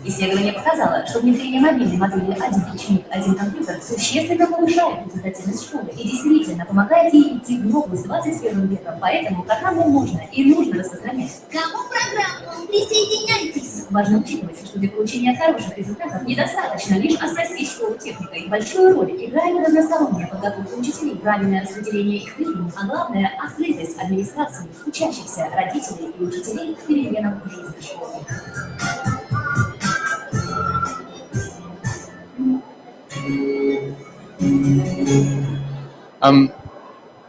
Исследование показало, что внедрение мобильной модели «Один ученик, один компьютер» существенно повышает результативность школы и действительно помогает ей идти в ногу с 21 веком. Поэтому программу можно и нужно распространять. Кому программу? Присоединяйтесь! Важно учитывать, что для получения хороших результатов недостаточно лишь оснастить школу техникой. Большую роль играет разносторонняя подготовка учителей, правильное распределение их времени, а главное – открытость администрации, учащихся, родителей и учителей к переменам в жизни школы.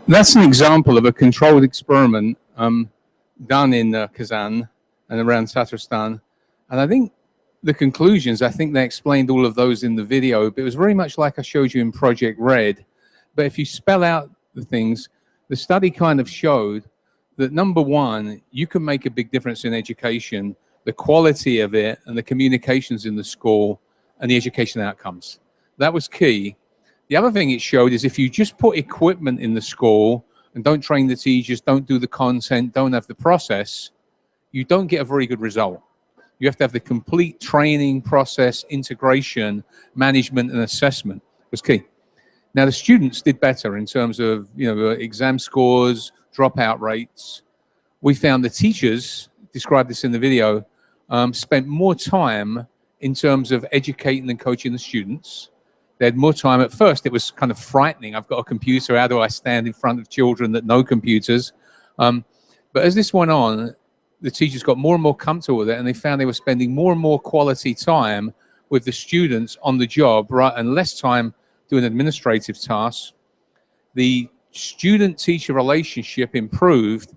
That's an example of a controlled experiment done in Kazan and around Tatarstan. And I think the conclusions, I think they explained all of those in the video, but it was very much like I showed you in Project Red. But if you spell out the things, the study kind of showed that, number one, you can make a big difference in education, the quality of it and the communications in the school and the education outcomes. That was key. The other thing it showed is if you just put equipment in the school and don't train the teachers, don't do the content, don't have the process, you don't get a very good result. You have to have the complete training process, integration, management, and assessment was key. Now, the students did better in terms of, exam scores, dropout rates. We found the teachers, described this in the video, spent more time in terms of educating and coaching the students. They had more time. At first, it was kind of frightening. I've got a computer. How do I stand in front of children that know computers? But as this went on, the teachers got more and more comfortable with it, and they found they were spending more and more quality time with the students on the job, right, and less time doing administrative tasks. The student-teacher relationship improved,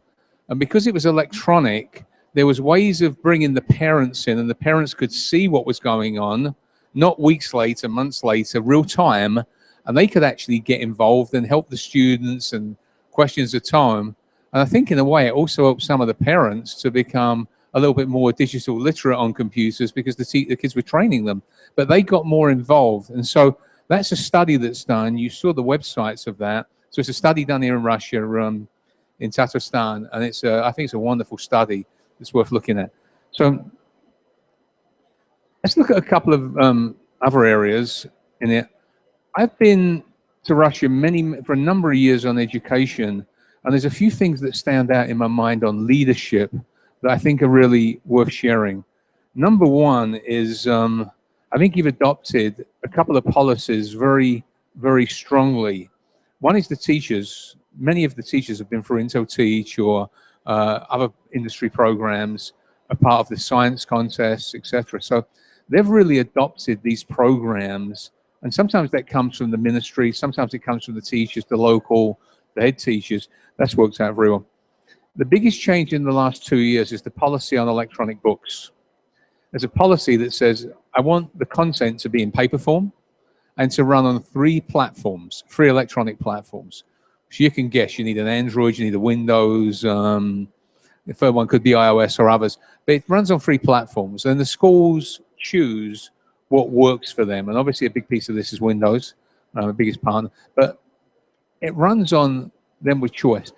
and because it was electronic, there was ways of bringing the parents in, and the parents could see what was going on, not weeks later, months later, real time, and they could actually get involved and help the students and questions at home. And I think in a way it also helped some of the parents to become a little bit more digital literate on computers because the kids were training them, but they got more involved. And so that's a study that's done. You saw the websites of that. So it's a study done here in Russia, in Tatarstan, and I think it's a wonderful study. It's worth looking at. So let's look at a couple of other areas in it. I've been to Russia for a number of years on education, and there's a few things that stand out in my mind on leadership that I think are really worth sharing. Number one is I think you've adopted a couple of policies very, very strongly. One is the teachers. Many of the teachers have been through Intel Teach or other industry programs, a part of the science contests, etc. So they've really adopted these programs, and sometimes that comes from the ministry, sometimes it comes from the teachers, the head teachers. That's worked out very well. The biggest change in the last 2 years is the policy on electronic books. There's a policy that says, I want the content to be in paper form and to run on 3 platforms, 3 electronic platforms. So you can guess, you need an Android, you need a Windows, the third one could be iOS or others, but it runs on 3 platforms, and the schools choose what works for them. And obviously a big piece of this is Windows, the biggest partner, but it runs on them with choice.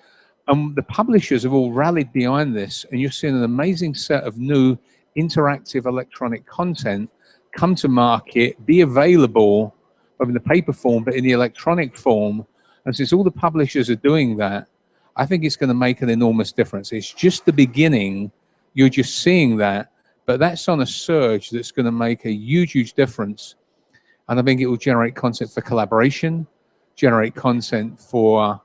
And the publishers have all rallied behind this, and you're seeing an amazing set of new interactive electronic content come to market, be available in the paper form, but in the electronic form. And since all the publishers are doing that, I think it's going to make an enormous difference. It's just the beginning. You're just seeing that, but that's on a surge that's going to make a huge, huge difference. And I think it will generate content for collaboration, generate content for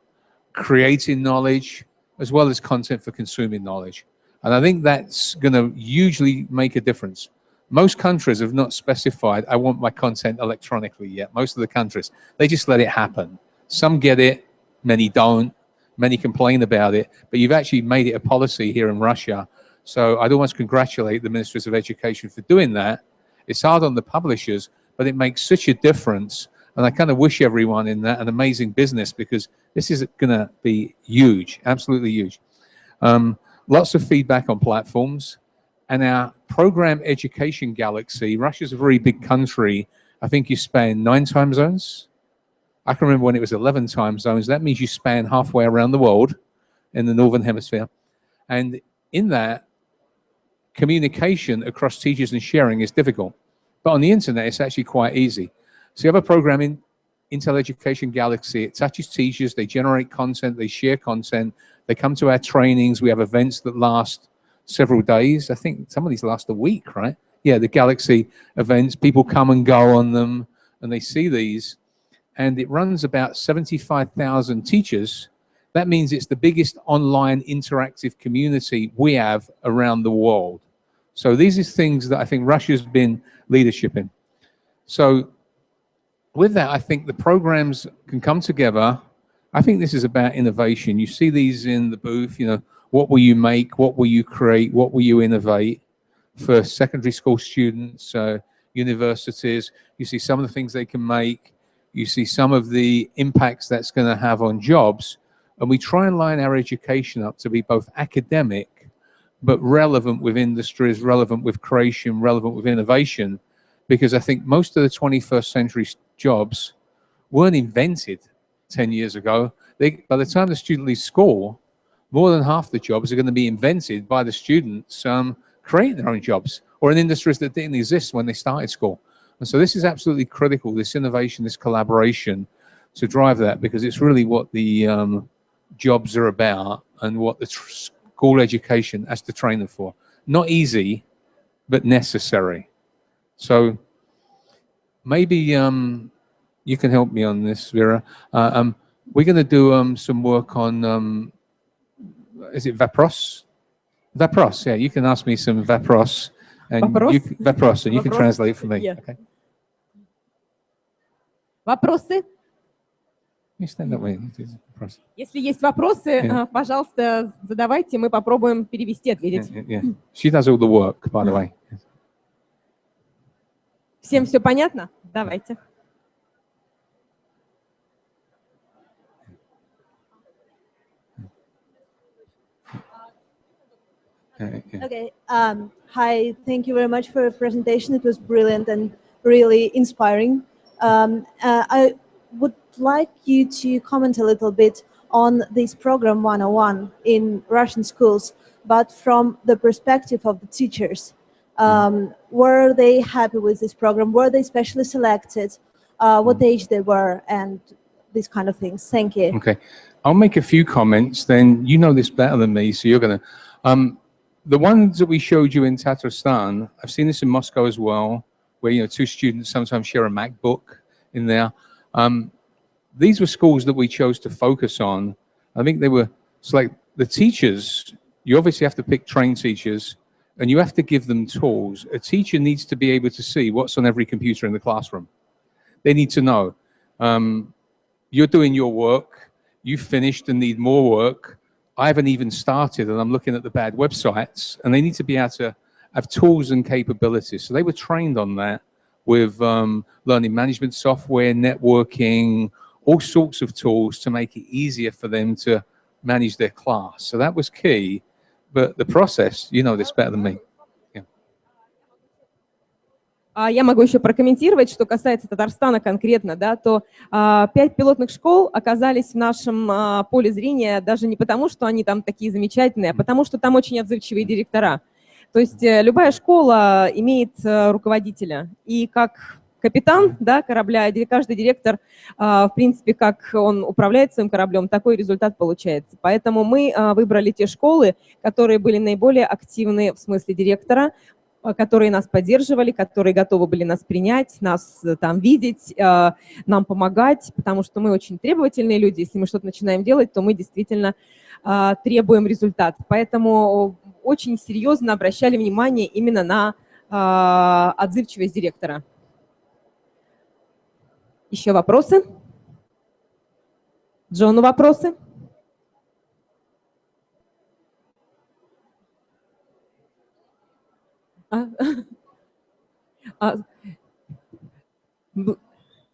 creating knowledge, as well as content for consuming knowledge. And I think that's going to hugely make a difference. Most countries have not specified, I want my content electronically yet. Most of the countries, they just let it happen. Some get it, many don't, many complain about it, but you've actually made it a policy here in Russia. So I'd almost congratulate the ministers of education for doing that. It's hard on the publishers, but it makes such a difference. And I kind of wish everyone in that an amazing business, because this is going to be huge, absolutely huge. Lots of feedback on platforms. And our program education galaxy, Russia's a very big country. I think you span 9 time zones. I can remember when it was 11 time zones. That means you span halfway around the world in the Northern Hemisphere. And in that, communication across teachers and sharing is difficult. But on the internet, it's actually quite easy. So you have a program in Intel Education Galaxy. It touches teachers. They generate content. They share content. They come to our trainings. We have events that last several days. I think some of these last a week, right? Yeah, the Galaxy events. People come and go on them, and they see these. And it runs about 75,000 teachers. That means it's the biggest online interactive community we have around the world. So these are things that I think Russia's been leadership in. So with that, I think the programs can come together. I think this is about innovation. You see these in the booth, you know, what will you make? What will you create? What will you innovate for secondary school students, universities? You see some of the things they can make. You see some of the impacts that's going to have on jobs. And we try and line our education up to be both academic, but relevant with industries, relevant with creation, relevant with innovation, because I think most of the 21st century jobs weren't invented 10 years ago. By the time the student leaves school, more than half the jobs are going to be invented by the students creating their own jobs, or in industries that didn't exist when they started school. And so this is absolutely critical, this innovation, this collaboration, to drive that, because it's really what the jobs are about and what the school education has to train them for. Not easy, but necessary. So maybe you can help me on this, Vera. We're going to do some work on, is it Vapros? Vapros, yeah, you can ask me some Vapros. And Vapros, and you can translate for me. Yeah. Okay. Вопросы? You stand that way. Если есть вопросы, пожалуйста, задавайте, мы попробуем перевести, ответить. Yeah. She does all the work, by the way. Всем все понятно? Давайте. Okay. Hi. Thank you very much for your presentation. It was brilliant and really inspiring. I would like you to comment a little bit on this program 101 in Russian schools, but from the perspective of the teachers. Were they happy with this program? Were they specially selected? What age they were, and these kind of things. Thank you. Okay. I'll make a few comments, then you know this better than me, so you're going to... the ones that we showed you in Tatarstan, I've seen this in Moscow as well, where, you know, two students sometimes share a MacBook in there. These were schools that we chose to focus on. I think they were, it's like the teachers, you obviously have to pick trained teachers, and you have to give them tools. A teacher needs to be able to see what's on every computer in the classroom. They need to know, you're doing your work, you've finished and need more work. I haven't even started and I'm looking at the bad websites, and they need to be able to have tools and capabilities. So they were trained on that with learning management software, networking, all sorts of tools to make it easier for them to manage their class. So that was key. But the process, you know this better than me. Я могу еще прокомментировать, что касается Татарстана конкретно, да, то 5 пилотных школ оказались в нашем поле зрения даже не потому, что они там такие замечательные, а потому что там очень отзывчивые директора. То есть любая школа имеет руководителя, и как капитан, да, корабля, каждый директор, в принципе, как он управляет своим кораблем, такой результат получается. Поэтому мы выбрали те школы, которые были наиболее активны в смысле директора, которые нас поддерживали, которые готовы были нас принять, нас там видеть, нам помогать, потому что мы очень требовательные люди. Если мы что-то начинаем делать, то мы действительно требуем результат. Поэтому очень серьезно обращали внимание именно на отзывчивость директора. Еще вопросы? Джону вопросы?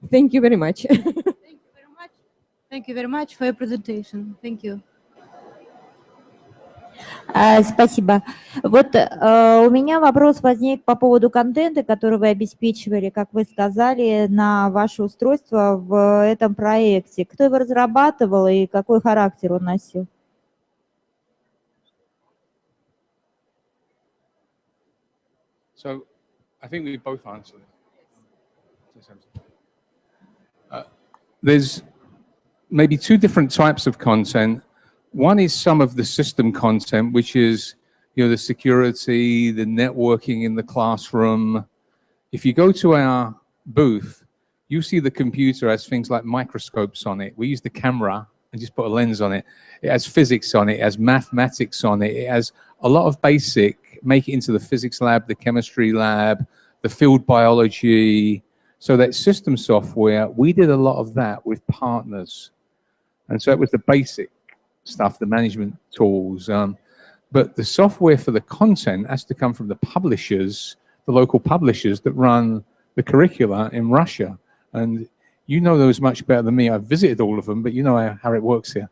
Thank you very much. Thank you very much for your presentation. Thank you. Спасибо. Вот у меня вопрос возник по поводу контента, который вы обеспечивали, как вы сказали, на ваше устройство в этом проекте. Кто его разрабатывал и какой характер он носил? So I think we both answered it. There's maybe two different types of content. One is some of the system content, which is, the security, the networking in the classroom. If you go to our booth, you see the computer has things like microscopes on it. We use the camera and just put a lens on it. It has physics on it, it has mathematics on it. It has a lot of basic, make it into the physics lab, the chemistry lab, the field biology. So that system software, we did a lot of that with partners. And so it was the basic stuff, the management tools. But the software for the content has to come from the publishers, the local publishers that run the curricula in Russia. And you know those much better than me. I've visited all of them, but you know how it works here.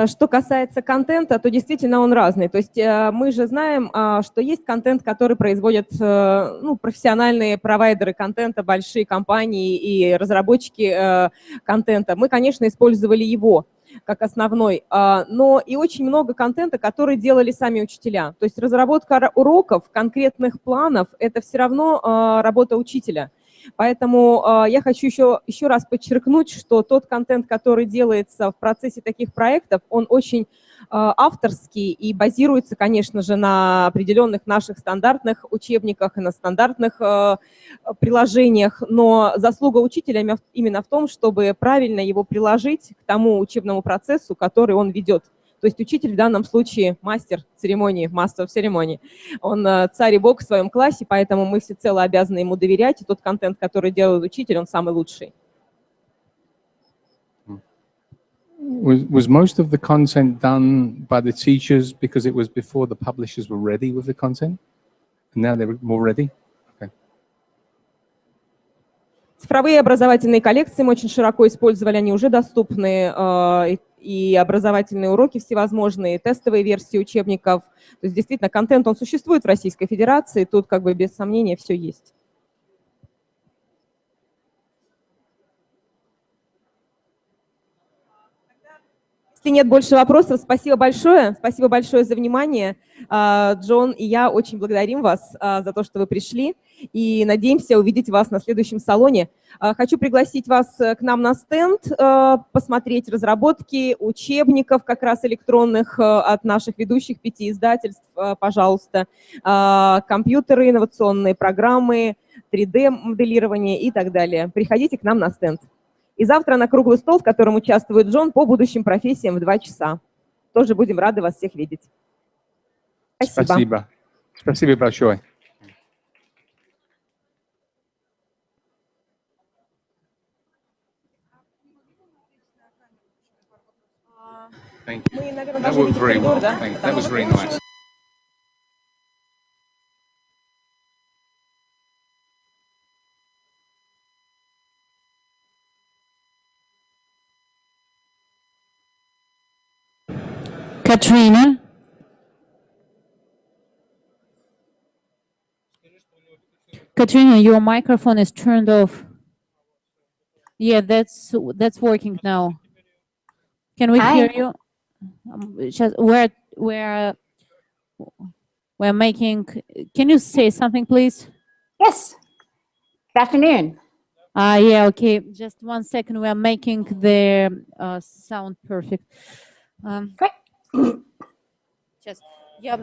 Что касается контента, то действительно он разный. То есть мы же знаем, что есть контент, который производят профессиональные провайдеры контента, большие компании и разработчики контента. Мы, конечно, использовали его как основной, но и очень много контента, который делали сами учителя. То есть разработка уроков, конкретных планов – это все равно работа учителя. Поэтому я хочу еще раз подчеркнуть, что тот контент, который делается в процессе таких проектов, он очень авторский и базируется, конечно же, на определенных наших стандартных учебниках и на стандартных приложениях, но заслуга учителя именно в том, чтобы правильно его приложить к тому учебному процессу, который он ведет. То есть учитель в данном случае мастер церемонии, master of ceremony. Он царь и бог в своем классе, поэтому мы всецело обязаны ему доверять, и тот контент, который делает учитель, он самый лучший. Was most of the content done by the teachers because it was before the publishers were ready with the content? And now they're more ready? Okay. Цифровые образовательные коллекции мы очень широко использовали, они уже доступны, и образовательные уроки всевозможные, тестовые версии учебников. То есть действительно контент, он существует в Российской Федерации, тут как бы без сомнения все есть. Если нет больше вопросов, спасибо большое за внимание. Джон и я очень благодарим вас за то, что вы пришли, и надеемся увидеть вас на следующем салоне. Хочу пригласить вас к нам на стенд, посмотреть разработки учебников, как раз электронных, от наших ведущих 5 издательств, пожалуйста, компьютеры, инновационные программы, 3D-моделирование и так далее. Приходите к нам на стенд. И завтра на круглый стол, в котором участвует Джон по будущим профессиям в 2 часа. Тоже будем рады вас всех видеть. Спасибо. Спасибо большое. Thank you. That worked very well. That was very nice. Katrina? Katrina, your microphone is turned off. Yeah, that's working now. Can we hear you? We're making. Can you say something, please? Yes. Good afternoon. Yeah, okay. Just 1 second. We are making the sound perfect. Great. Just, yeah.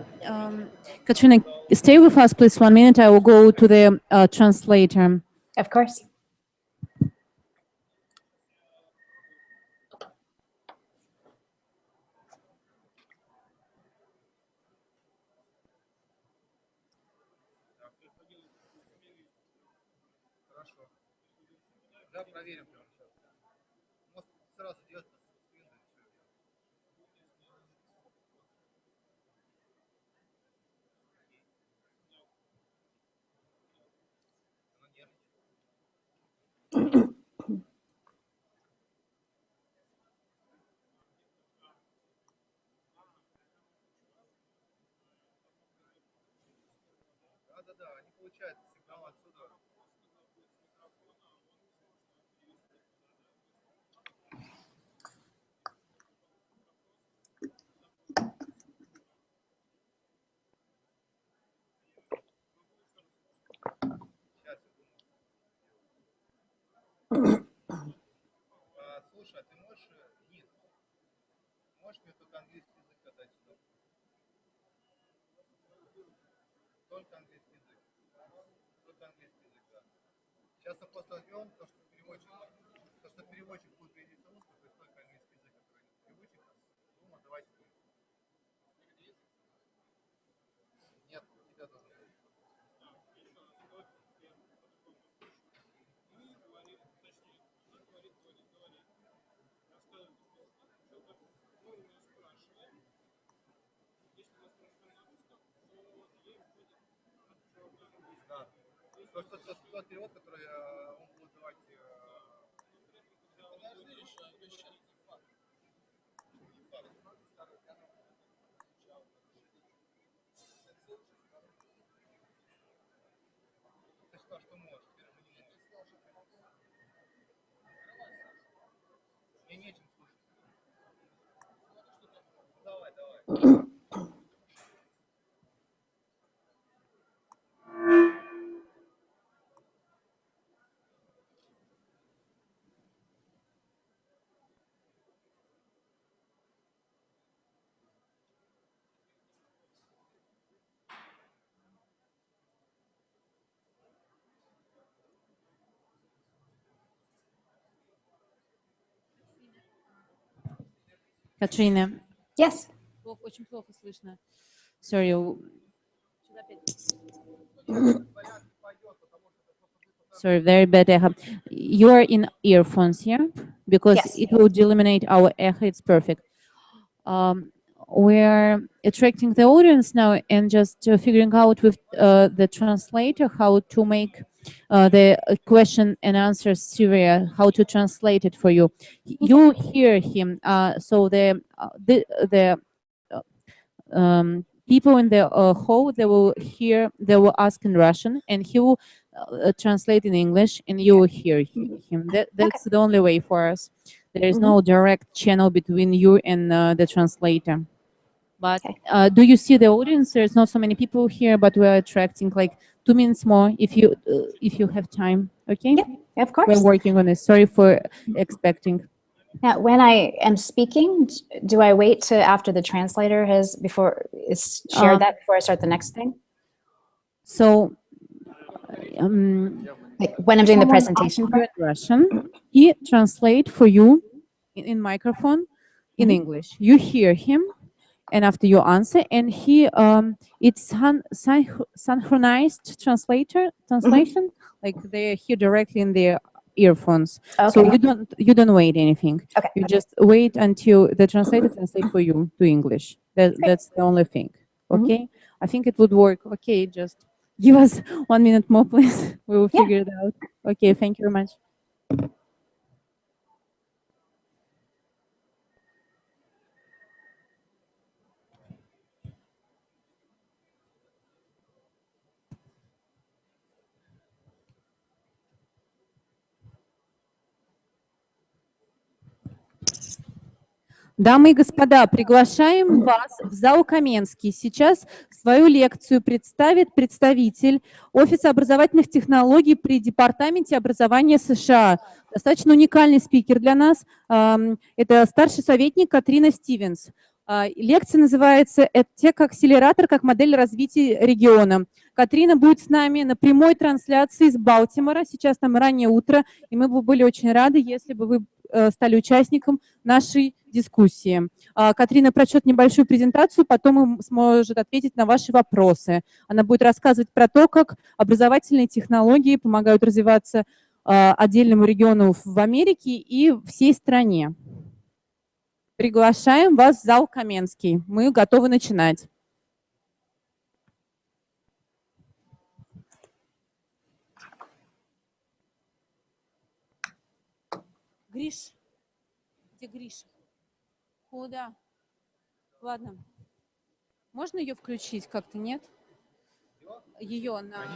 Katrina, stay with us, please. 1 minute. I will go to the translator. Of course. Слушай, а ты можешь, Нин, можешь мне только английский язык отдать сюда? Только английский язык. Только английский язык, да. Сейчас мы просто возьмем то, что переводчик будет переводить русский, то есть только английский язык, который переводчик. Думаю, давайте. Нет, тебя тоже. Да. Тот перевод, который он будет давать... Ты сказал, что можешь. Мне нечем слушать. Давай, давай. Катрина. Yes. Очень плохо слышно. Sorry. Sorry, very bad echo. You are in earphones here because Yes. it will eliminate our echo. It's perfect. We're attracting the audience now and just figuring out with the translator how to make the question and answer series, how to translate it for you. You hear him. So the people in the hall, they will ask in Russian, and he will translate in English, and you will hear him. That's the only way for us. There is no direct channel between you and the translator. But do you see the audience? There's not so many people here, but we're attracting like 2 minutes more if you have time. Okay? Yeah, of course. We're working on it. Sorry for expecting. Now, when I am speaking, do I wait to after the translator is shared that before I start the next thing? So like when I'm doing the presentation in Russian, he translate for you in microphone in English. You hear him, and after you answer, and he it's synchronized translation, like they hear directly in their earphones. Okay. So you don't wait anything. Okay. You just wait until the translator translate for you to English. That's the only thing. Okay. I think it would work. Okay, just give us 1 minute more, please. We will figure it out. Okay, thank you very much. Дамы и господа, приглашаем вас в зал Каменский. Сейчас свою лекцию представит представитель офиса образовательных технологий при департаменте образования США. Достаточно уникальный спикер для нас. Это старший советник Катрина Стивенс. Лекция называется «Тех-акселератор как модель развития региона». Катрина будет с нами на прямой трансляции из Балтимора. Сейчас там раннее утро, и мы бы были очень рады, если бы вы стали участником нашей дискуссии. Катрина прочтет небольшую презентацию, потом сможет ответить на ваши вопросы. Она будет рассказывать про то, как образовательные технологии помогают развиваться отдельному региону в Америке и всей стране. Приглашаем вас в зал Каменский. Мы готовы начинать. Гриш, где Гриша? Куда? Ладно. Можно ее включить как-то, нет? Ее на...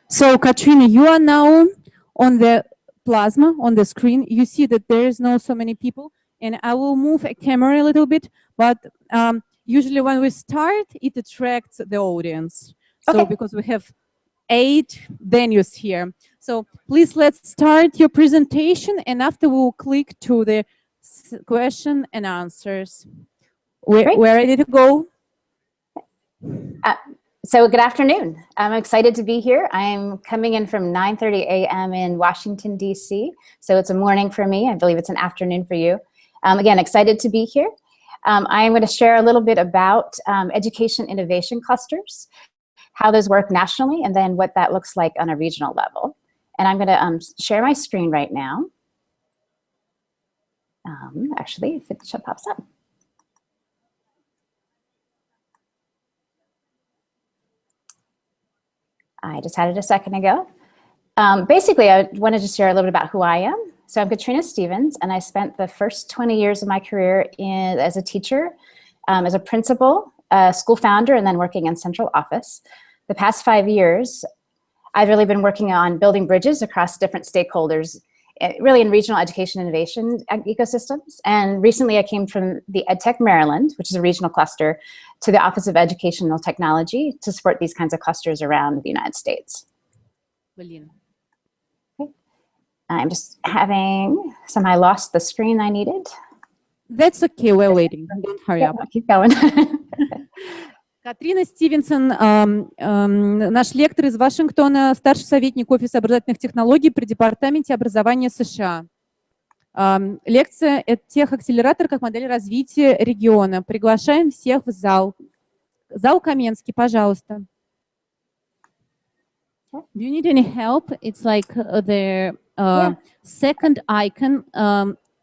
So, Katrina, you are now on the plasma, on the screen. You see that there is no so many people, and I will move a camera a little bit, but usually when we start, it attracts the audience. So because we have 8 venues here. So please let's start your presentation, and after we'll click to the question and answers. We're ready to go. So good afternoon. I'm excited to be here. I'm coming in from 9:30 a.m. in Washington, D.C. So it's a morning for me. I believe it's an afternoon for you. Again, excited to be here. I'm going to share a little bit about education innovation clusters, how those work nationally, and then what that looks like on a regional level. And I'm going to share my screen right now. Actually, if it pops up. I just had it a second ago. Basically, I wanted to share a little bit about who I am. So I'm Katrina Stevens, and I spent the first 20 years of my career as a teacher, as a principal, school founder, and then working in central office. The past 5 years, I've really been working on building bridges across different stakeholders, really in regional education innovation ecosystems. And recently I came from the EdTech Maryland, which is a regional cluster, to the Office of Educational Technology to support these kinds of clusters around the United States. Brilliant. Okay. I'm just having, somehow I lost the screen I needed. That's okay, we're waiting. Don't hurry up. I'll keep going. Катрина Стивенсон, наш лектор из Вашингтона, старший советник офиса образовательных технологий при департаменте образования США. Лекция – это техакселератор как модель развития региона. Приглашаем всех в зал. Зал Каменский, пожалуйста. Do you need any help? It's like the second icon,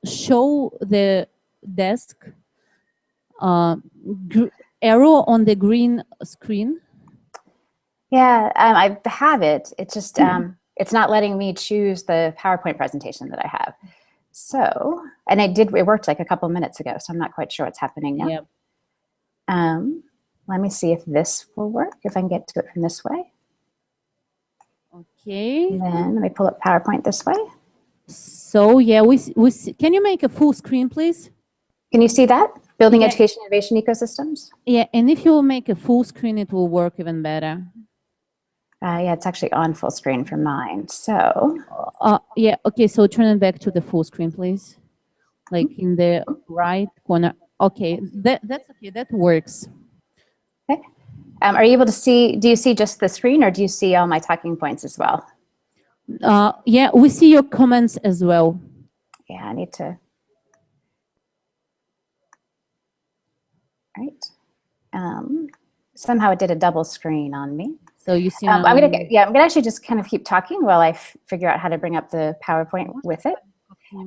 show the desk, arrow on the green screen. Yeah, I have it. It's just, it's not letting me choose the PowerPoint presentation that I have. So, and it worked like a couple minutes ago, so I'm not quite sure what's happening now. Yep. Let me see if this will work, if I can get to it from this way. Okay. And then let me pull up PowerPoint this way. So yeah, we see, can you make a full screen, please? Can you see that? Building education innovation ecosystems? Yeah, and if you make a full screen, it will work even better. Yeah, it's actually on full screen for mine, so. Yeah, okay, so turn it back to the full screen, please. Like in the right corner. Okay, that's okay, that works. Okay. Are you able to see, do you see just the screen or do you see all my talking points as well? Yeah, we see your comments as well. Yeah, I need to. All right. Somehow it did a double screen on me. So you see, I'm gonna actually just kind of keep talking while I figure out how to bring up the PowerPoint with it.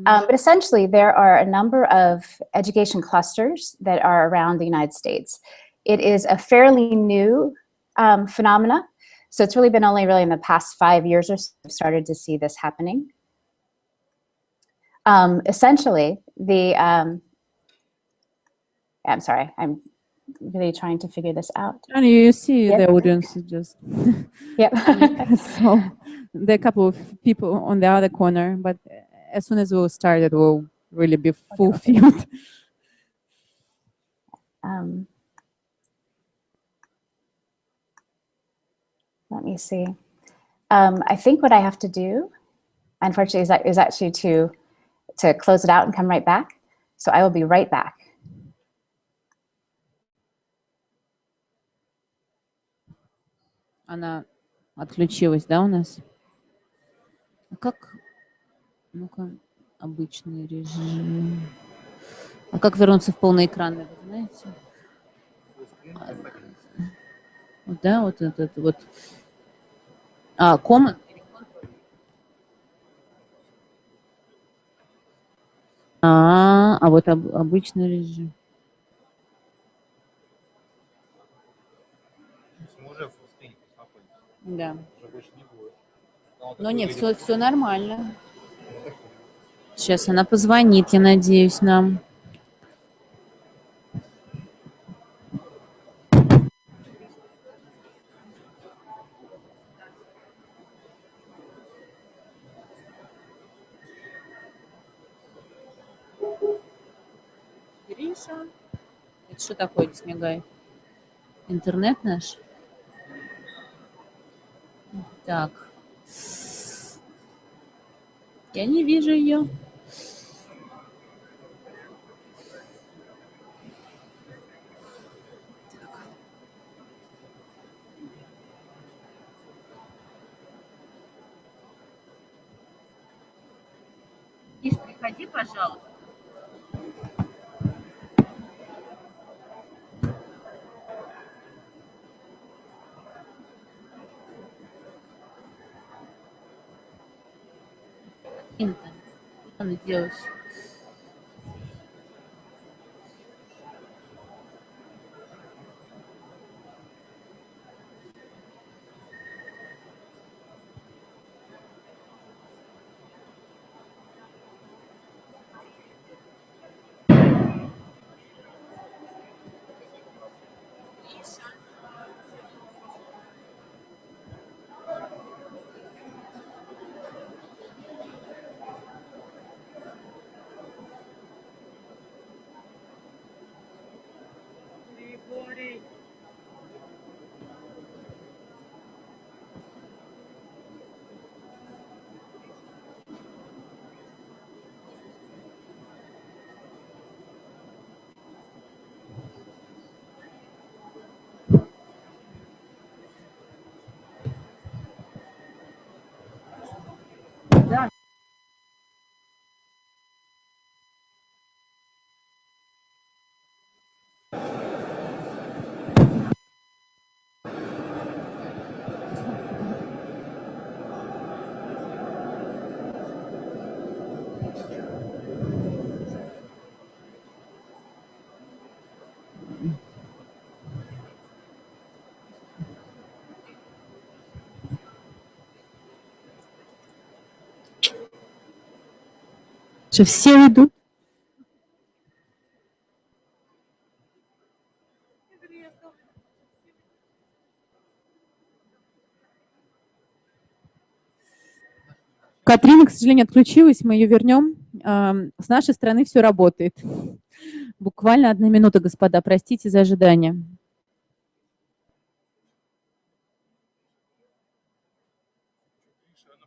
But essentially, there are a number of education clusters that are around the United States. It is a fairly new phenomena. So it's really been only in the past 5 years or so we've started to see this happening. Essentially, I'm sorry, I'm really trying to figure this out. And you see the audience just. Yep. So there are a couple of people on the other corner, but as soon as we'll start, it will really be fulfilled. Let me see. I think what I have to do, unfortunately, is actually to close it out and come right back. So I will be right back. Она отключилась, да, у нас? А как? Ну-ка, обычный режим. А как вернуться в полный экран, вы знаете? Да, вот этот вот. Command. А вот обычный режим. Да. Но нет, все нормально. Сейчас она позвонит, я надеюсь, нам. Гриша. Это что такое здесь мигает? Интернет наш? Так. Я не вижу ее. Иш, приходи, пожалуйста. Инта, что ты делаешь? Да. Что все уйдут? Катрина, к сожалению, отключилась, мы ее вернем. С нашей стороны все работает. Буквально 1 минута, господа, простите за ожидание. Она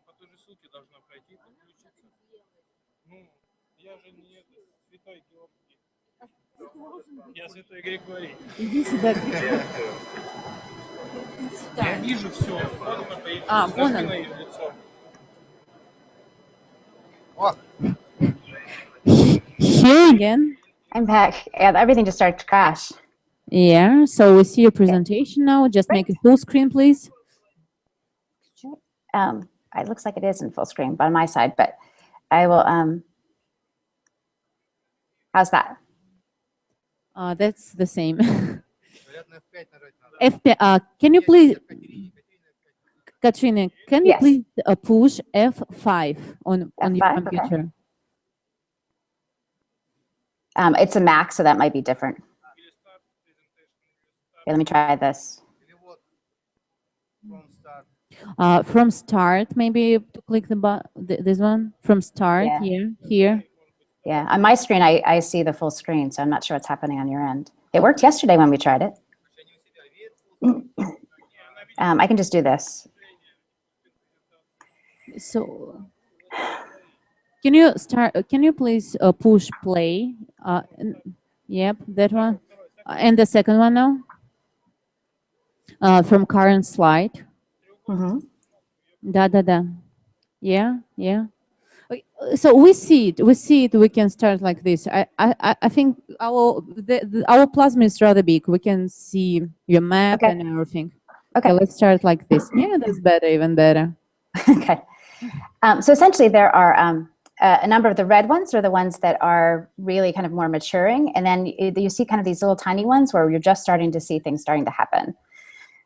по той же ссылке должна пройти и подключиться. Ну, я же не святой Георгий. Я святой Григорий. Иди сюда. Я вижу все. Вон он. Here again. I'm back. Yeah, everything just started to crash. Yeah, so we see your presentation now. Just make it full screen, please. It looks like it is in full screen, but on my side, but I will, how's that? That's the same. Can you please, Katrina, can you Yes. please push F5 on your F5, computer? It's a Mac, so that might be different. Okay, let me try this. From start, maybe to click the this one. From start, Yeah. here. Yeah, on my screen, I see the full screen, so I'm not sure what's happening on your end. It worked yesterday when we tried it. I can just do this. So, can you start? Can you please push play? Yep, that one. And the second one now. From current slide. Mm-hmm. Da. Yeah. Okay, so we see it. We can start like this. I think our plasma is rather big. We can see your map and everything. Okay, let's start like this. Yeah, that's better, even better. Okay. So essentially, there are a number of the red ones are the ones that are really kind of more maturing, and then you see kind of these little tiny ones where you're just starting to see things starting to happen.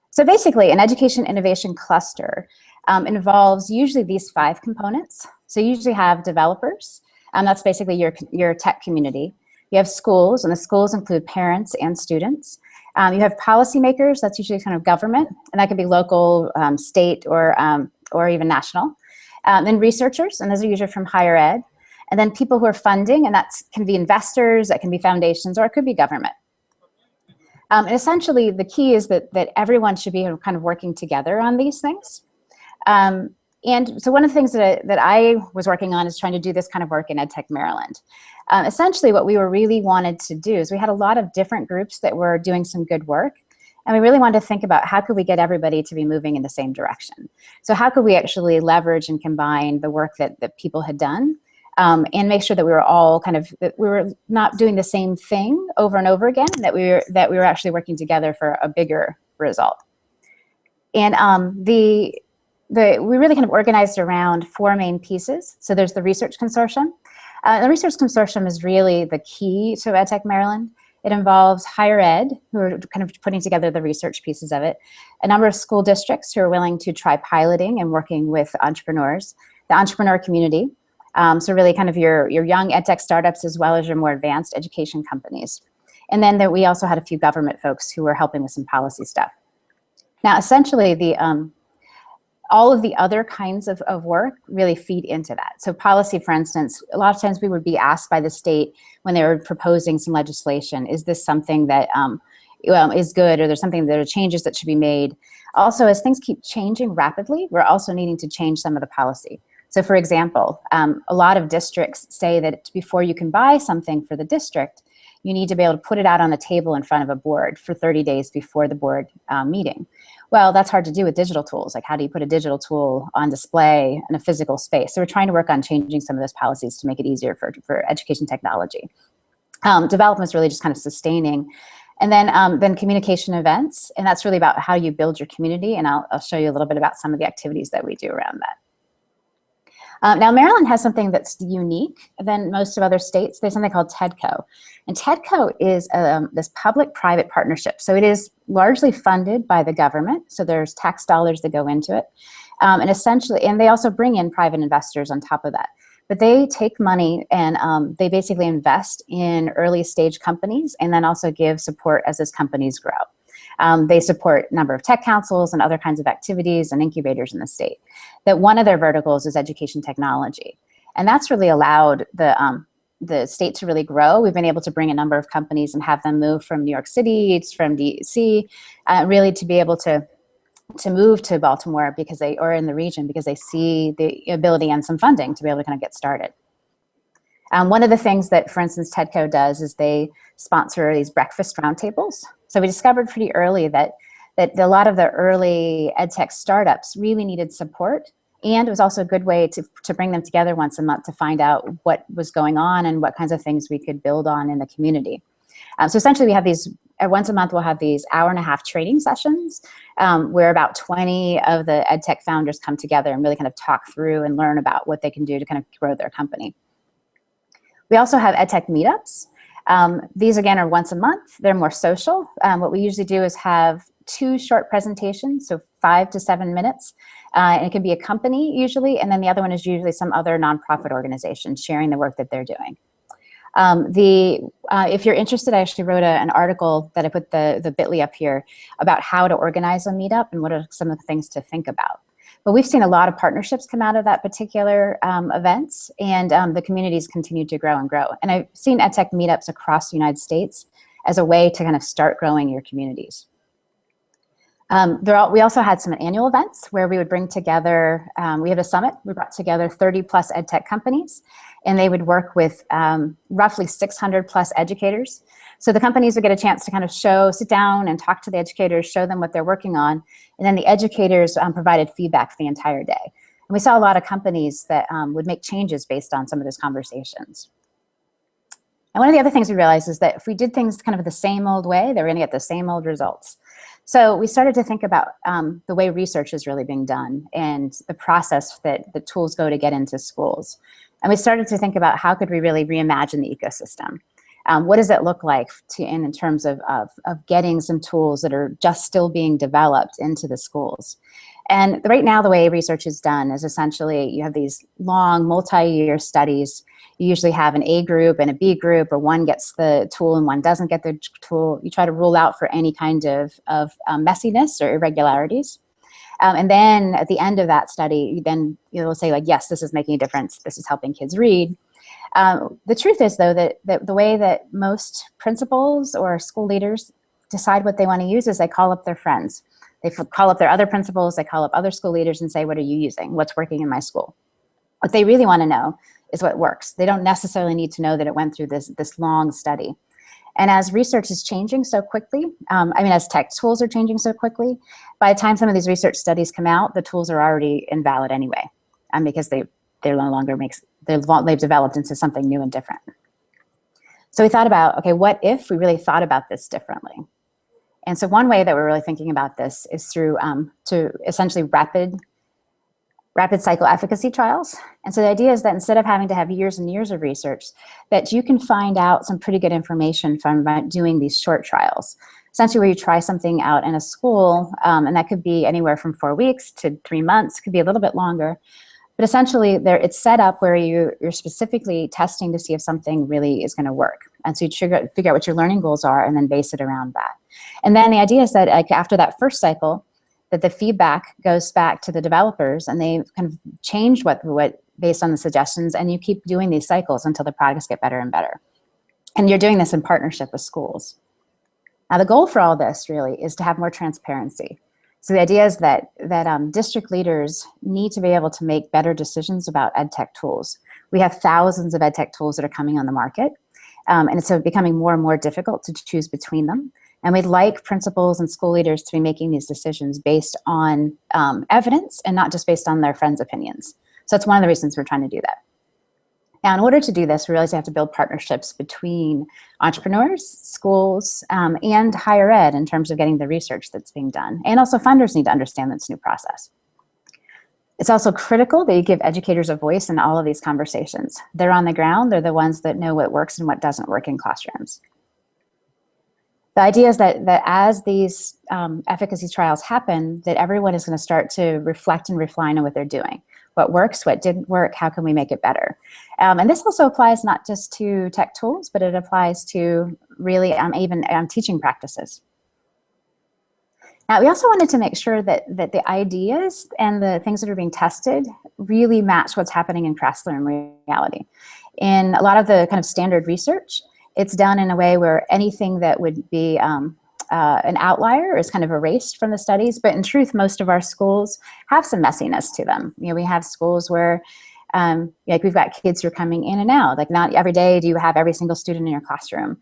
So basically, an education innovation cluster involves usually these 5 components. So you usually have developers, that's basically your tech community. You have schools, and the schools include parents and students. You have policymakers, that's usually kind of government, and that could be local, state, or even national. Then researchers, and those are usually from higher ed. And then people who are funding, and that can be investors, that can be foundations, or it could be government. And essentially, the key is that everyone should be kind of working together on these things. And so one of the things that I was working on is trying to do this kind of work in EdTech Maryland. Essentially, what we really wanted to do is we had a lot of different groups that were doing some good work. And we really wanted to think about how could we get everybody to be moving in the same direction. So how could we actually leverage and combine the work that people had done and make sure that we were all that we were not doing the same thing over and over again, that we were actually working together for a bigger result. And we really kind of organized around 4 main pieces. So there's the research consortium. The research consortium is really the key to EdTech Maryland. It involves higher ed, who are kind of putting together the research pieces of it, a number of school districts who are willing to try piloting and working with entrepreneurs, the entrepreneur community, so really kind of your young EdTech startups as well as your more advanced education companies. And then we also had a few government folks who were helping with some policy stuff. Now, essentially, all of the other kinds of work really feed into that. So policy, for instance, a lot of times we would be asked by the state when they were proposing some legislation, is this something that is good, or there's something that are changes that should be made? Also, as things keep changing rapidly, we're also needing to change some of the policy. So for example, a lot of districts say that before you can buy something for the district, you need to be able to put it out on the table in front of a board for 30 days before the board meeting. Well, that's hard to do with digital tools. Like, how do you put a digital tool on display in a physical space? So we're trying to work on changing some of those policies to make it easier for education technology. Development is really just kind of sustaining. And then communication events, and that's really about how you build your community, and I'll show you a little bit about some of the activities that we do around that. Now, Maryland has something that's unique than most of other states. There's something called TEDCO. And TEDCO is this public-private partnership. So it is largely funded by the government. So there's tax dollars that go into it. And essentially, and they also bring in private investors on top of that. But they take money and they basically invest in early stage companies and then also give support as those companies grow. They support a number of tech councils and other kinds of activities and incubators in the state. That one of their verticals is education technology. And that's really allowed the state to really grow. We've been able to bring a number of companies and have them move from New York City, from DC, really to be able to move to Baltimore because or in the region because they see the ability and some funding to be able to kind of get started. One of the things that, for instance, TEDCO does is they sponsor these breakfast roundtables. So we discovered pretty early that a lot of the early EdTech startups really needed support, and it was also a good way to bring them together once a month to find out what was going on and what kinds of things we could build on in the community. So essentially we have these, once a month we'll have these hour-and-a-half training sessions where about 20 of the EdTech founders come together and really kind of talk through and learn about what they can do to kind of grow their company. We also have EdTech meetups. These, again, are once a month. They're more social. What we usually do is have 2 short presentations, so 5 to 7 minutes. And it can be a company, usually, and then the other one is usually some other nonprofit organization sharing the work that they're doing. If you're interested, I actually wrote an article that I put the bit.ly up here about how to organize a meetup and what are some of the things to think about. But we've seen a lot of partnerships come out of that particular events, and the communities continue to grow and grow. And I've seen EdTech meetups across the United States as a way to kind of start growing your communities. We also had some annual events where we would bring together, we had a summit, we brought together 30 plus EdTech companies, and they would work with roughly 600 plus educators. So the companies would get a chance to kind of sit down and talk to the educators, show them what they're working on, and then the educators provided feedback for the entire day. And we saw a lot of companies that would make changes based on some of those conversations. And one of the other things we realized is that if we did things kind of the same old way, they were going to get the same old results. So we started to think about the way research is really being done and the process that the tools go to get into schools. And we started to think about how could we really reimagine the ecosystem. What does it look like in terms of getting some tools that are just still being developed into the schools? And right now, the way research is done is essentially you have these long multi-year studies. You usually have an A group and a B group, or one gets the tool and one doesn't get the tool. You try to rule out for any kind of messiness or irregularities. And then at the end of that study, then you'll say, like, yes, this is making a difference. This is helping kids read. The truth is, though, that the way that most principals or school leaders decide what they want to use is they call up their friends. They call up their other principals, they call up other school leaders and say, what are you using? What's working in my school? What they really want to know is what works. They don't necessarily need to know that it went through this long study. And as research is changing so quickly, as tech tools are changing so quickly, by the time some of these research studies come out, the tools are already invalid anyway, because they've developed into something new and different. So we thought about, okay, what if we really thought about this differently? And so one way that we're really thinking about this is through to essentially rapid cycle efficacy trials. And so the idea is that instead of having to have years and years of research, that you can find out some pretty good information from doing these short trials. Essentially where you try something out in a school, and that could be anywhere from 4 weeks to 3 months, could be a little bit longer. But essentially it's set up where you're specifically testing to see if something really is going to work. And so you figure out what your learning goals are and then base it around that. And then the idea is that after that first cycle, that the feedback goes back to the developers and they kind of change what based on the suggestions, and you keep doing these cycles until the products get better and better. And you're doing this in partnership with schools. Now the goal for all this really is to have more transparency. So the idea is that district leaders need to be able to make better decisions about ed tech tools. We have thousands of ed tech tools that are coming on the market, and it's becoming more and more difficult to choose between them. And we'd like principals and school leaders to be making these decisions based on evidence and not just based on their friends' opinions. So that's one of the reasons we're trying to do that. Now, in order to do this, we realize we have to build partnerships between entrepreneurs, schools, and higher ed in terms of getting the research that's being done. And also funders need to understand this new process. It's also critical that you give educators a voice in all of these conversations. They're on the ground. They're the ones that know what works and what doesn't work in classrooms. The idea is that as these efficacy trials happen, that everyone is going to start to reflect and refine on what they're doing. What works, what didn't work, how can we make it better? And this also applies not just to tech tools, but it applies to really even teaching practices. Now, we also wanted to make sure that the ideas and the things that are being tested really match what's happening in classroom reality. In a lot of the kind of standard research, it's done in a way where anything that would be an outlier is kind of erased from the studies, but in truth, most of our schools have some messiness to them. We have schools where we've got kids who are coming in and out. Like not every day do you have every single student in your classroom.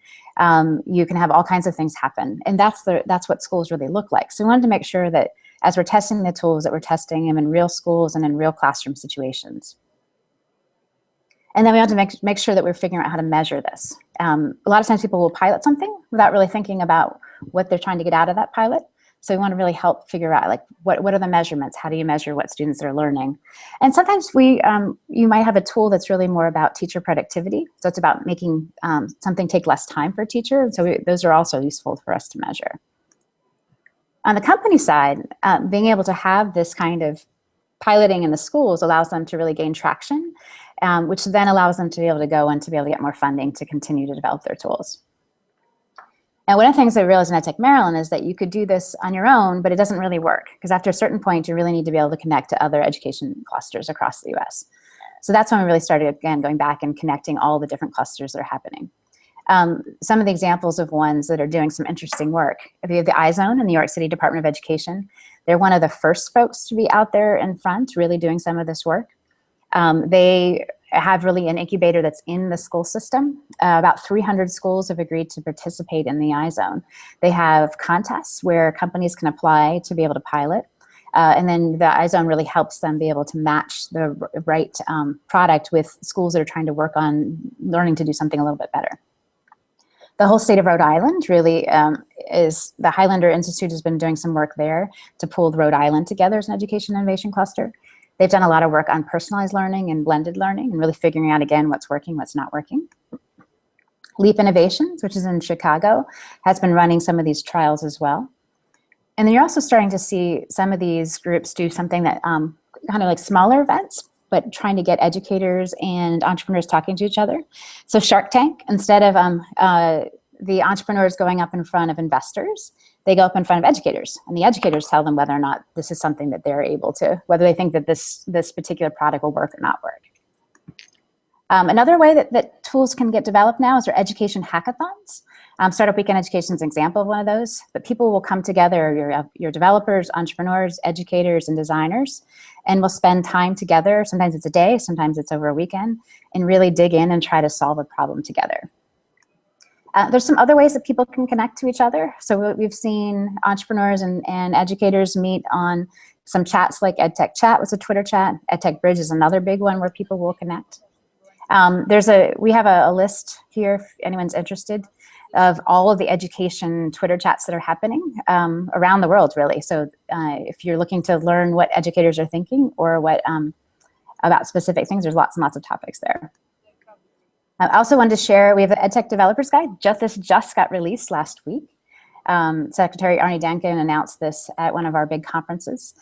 You can have all kinds of things happen, and that's what schools really look like. So we wanted to make sure that as we're testing the tools, that we're testing them in real schools and in real classroom situations. And then we have to make sure that we're figuring out how to measure this. A lot of times people will pilot something without really thinking about what they're trying to get out of that pilot. So we want to really help figure out what are the measurements? How do you measure what students are learning? And sometimes you might have a tool that's really more about teacher productivity. So it's about making something take less time for a teacher. And so those are also useful for us to measure. On the company side, being able to have this kind of piloting in the schools allows them to really gain traction, which then allows them to be able to go and to be able to get more funding to continue to develop their tools. And one of the things I realized in EdTech Maryland is that you could do this on your own, but it doesn't really work, because after a certain point, you really need to be able to connect to other education clusters across the US. So that's when we really started, again, going back and connecting all the different clusters that are happening. Some of the examples of ones that are doing some interesting work, if you have the iZone in the New York City Department of Education, they're one of the first folks to be out there in front really doing some of this work. They have really an incubator that's in the school system. About 300 schools have agreed to participate in the iZone. They have contests where companies can apply to be able to pilot. And then the iZone really helps them be able to match the right product with schools that are trying to work on learning to do something a little bit better. The whole state of Rhode Island really is, the Highlander Institute has been doing some work there to pull Rhode Island together as an education innovation cluster. They've done a lot of work on personalized learning and blended learning and really figuring out, again, what's working, what's not working. Leap Innovations, which is in Chicago, has been running some of these trials as well. And then you're also starting to see some of these groups do something that kind of like smaller events, but trying to get educators and entrepreneurs talking to each other. So Shark Tank, instead of the entrepreneurs going up in front of investors, they go up in front of educators, and the educators tell them whether or not this is something that they're able to, whether they think that this particular product will work or not work. Another way that tools can get developed now is our education hackathons. Startup Weekend Education is an example of one of those, but people will come together, your developers, entrepreneurs, educators, and designers, and we'll spend time together. Sometimes it's a day, sometimes it's over a weekend, and really dig in and try to solve a problem together. There's some other ways that people can connect to each other. So we've seen entrepreneurs and educators meet on some chats like EdTech Chat was a Twitter chat. EdTech Bridge is another big one where people will connect. We have a list here if anyone's interested of all of the education Twitter chats that are happening around the world, really. So if you're looking to learn what educators are thinking or what about specific things, there's lots and lots of topics there. I also wanted to share, we have the EdTech Developers Guide. This just got released last week. Secretary Arnie Duncan announced this at one of our big conferences.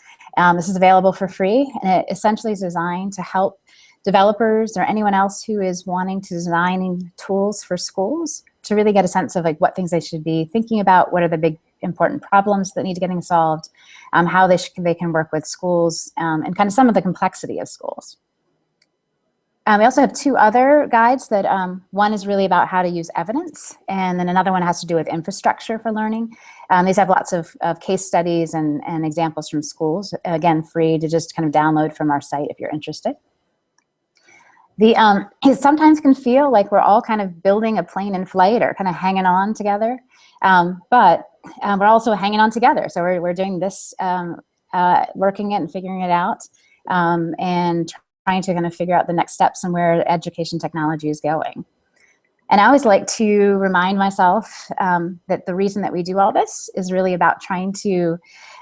This is available for free, and it essentially is designed to help developers or anyone else who is wanting to design tools for schools to really get a sense of like what things they should be thinking about, what are the big important problems that need getting solved, how they can work with schools, and kind of some of the complexity of schools. We also have two other guides that one is really about how to use evidence, and then another one has to do with infrastructure for learning. These have lots of case studies and examples from schools, again, free to just kind of download from our site if you're interested. It sometimes can feel like we're all kind of building a plane in flight or kind of hanging on together, but we're also hanging on together. So we're doing this, working it and figuring it out, and trying to kind of figure out the next steps and where education technology is going. And I always like to remind myself that the reason that we do all this is really about trying to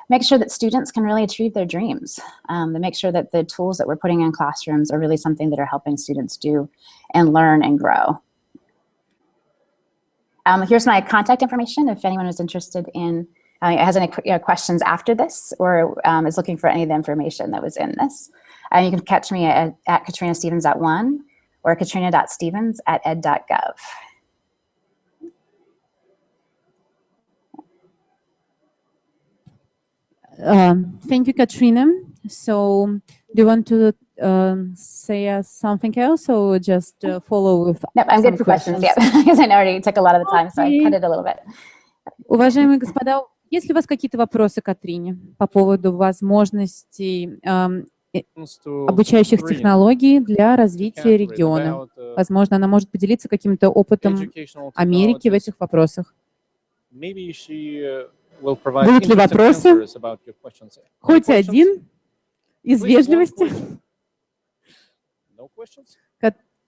make sure that students can really achieve their dreams, to make sure that the tools that we're putting in classrooms are really something that are helping students do and learn and grow. Here's my contact information if anyone is interested in, has any questions after this or is looking for any of the information that was in this. You can catch me at katrinastevens@1 or katrina.stevens@ed.gov. Thank you, Katrina. So do you want to say something else or just follow with Nope, I'm good for questions, yeah, because I already took a lot of the time, so I cut it a little bit. Уважаемые господа, есть ли у вас какие-то вопросы к Катрине по поводу возможностей обучающих технологий для развития региона? Возможно, она может поделиться каким-то опытом Америки в этих вопросах. Будут ли вопросы? Хоть один из вежливости.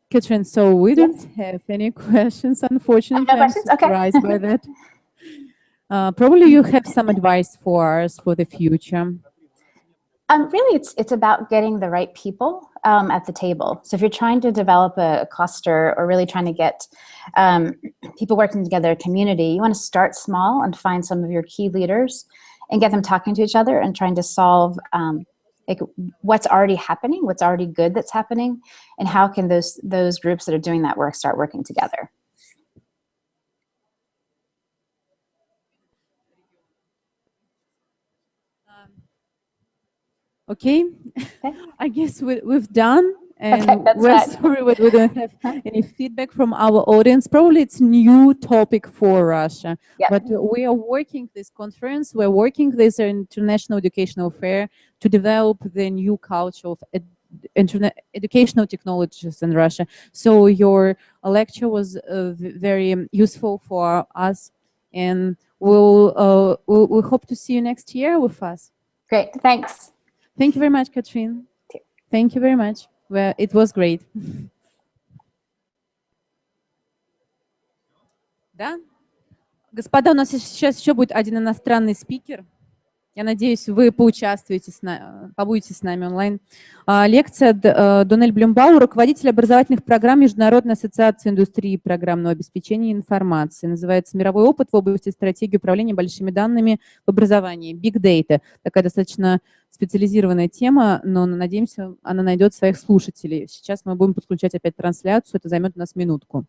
Catherine, so we don't have any questions, unfortunately. No questions? I'm surprised by that. Probably you have some advice for us for the future. Really, it's about getting the right people at the table. So if you're trying to develop a cluster or really trying to get people working together, a community, you want to start small and find some of your key leaders and get them talking to each other and trying to solve like what's already happening, what's already good that's happening, and how can those groups that are doing that work start working together. Okay, I guess we've done, and okay, we're sorry we don't have any feedback from our audience. Probably it's a new topic for Russia, but we are working this conference, we're working this international educational fair to develop the new culture of educational technologies in Russia. So your lecture was very useful for us, and we'll hope to see you next year with us. Great, thanks. Thank you very much, Katrina. Thank you very much. Well, it was great. Да? Господа, у нас сейчас еще будет один иностранный спикер. Я надеюсь, вы поучаствуете, побудете с нами онлайн. Лекция Донель Блюмбау, руководитель образовательных программ Международной ассоциации индустрии программного обеспечения информации. Называется «Мировой опыт в области стратегии управления большими данными в образовании». Big Data. Такая достаточно специализированная тема, но надеемся, она найдет своих слушателей. Сейчас мы будем подключать опять трансляцию. Это займет у нас минутку.